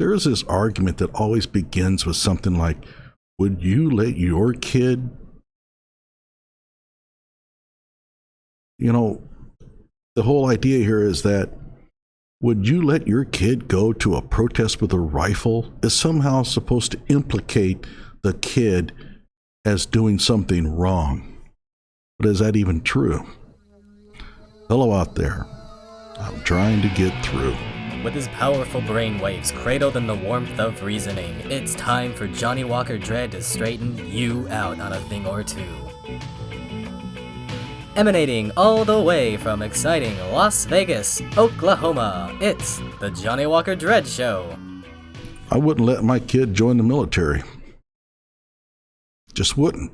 There is this argument that always begins with something like, would you let your kid, the whole idea here is that would you let your kid go to a protest with a rifle is somehow supposed to implicate the kid as doing something wrong. But is that even true? Hello out there. I'm trying to get through. With his powerful brainwaves cradled in the warmth of reasoning, it's time for Johnnie Walker Dread to straighten you out on a thing or two. Emanating all the way from exciting Las Vegas, Oklahoma, it's the Johnnie Walker Dread Show. I wouldn't let my kid join the military. Just wouldn't.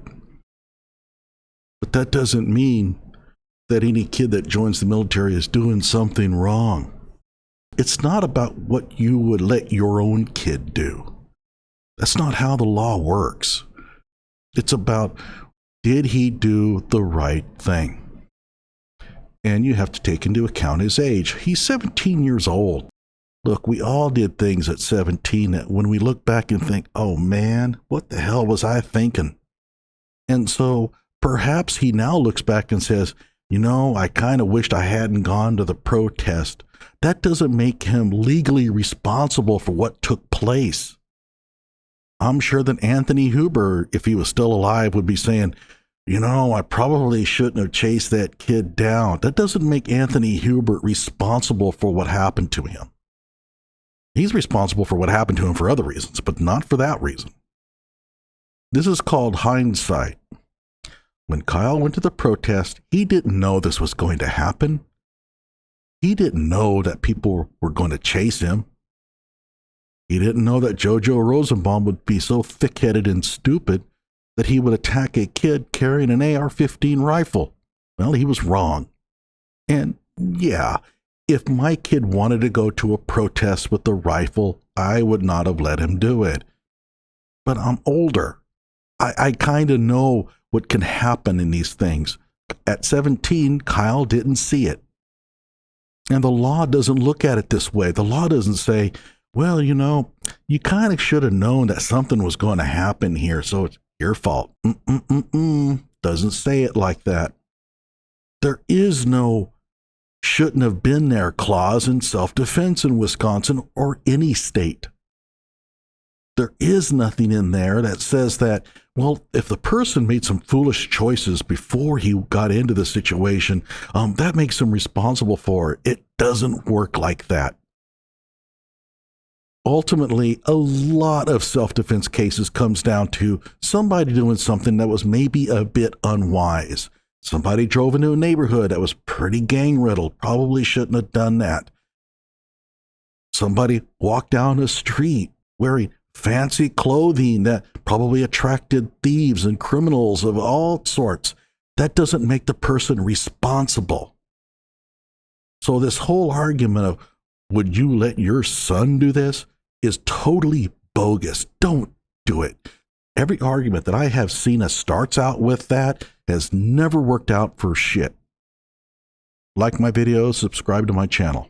But that doesn't mean that any kid that joins the military is doing something wrong. It's not about what you would let your own kid do. That's not how the law works. It's about, did he do the right thing? And you have to take into account his age. He's 17 years old. Look, we all did things at 17 that when we look back and think, oh man, what the hell was I thinking? And so perhaps he now looks back and says, I kind of wished I hadn't gone to the protest. That doesn't make him legally responsible for what took place. I'm sure that Anthony Huber, if he was still alive, would be saying, I probably shouldn't have chased that kid down. That doesn't make Anthony Huber responsible for what happened to him. He's responsible for what happened to him for other reasons, but not for that reason. This is called hindsight. When Kyle went to the protest, he didn't know this was going to happen. He didn't know that people were going to chase him. He didn't know that Jojo Rosenbaum would be so thick-headed and stupid that he would attack a kid carrying an AR-15 rifle. Well, he was wrong. And yeah, if my kid wanted to go to a protest with a rifle, I would not have let him do it. But I'm older. I kind of know what can happen in these things. At 17, Kyle didn't see it. And the law doesn't look at it this way. The law doesn't say, well, you kind of should have known that something was going to happen here, so it's your fault. Doesn't say it like that. There is no shouldn't have been there clause in self-defense in Wisconsin or any state. There is nothing in there that says that, well, if the person made some foolish choices before he got into the situation, that makes him responsible for it. It doesn't work like that. Ultimately, a lot of self-defense cases comes down to somebody doing something that was maybe a bit unwise. Somebody drove into a neighborhood that was pretty gang-riddled, probably shouldn't have done that. Somebody walked down a street wearing fancy clothing that probably attracted thieves and criminals of all sorts. That doesn't make the person responsible. So this whole argument of, would you let your son do this, is totally bogus. Don't do it. Every argument that I have seen that starts out with that has never worked out for shit. Like my videos, subscribe to my channel.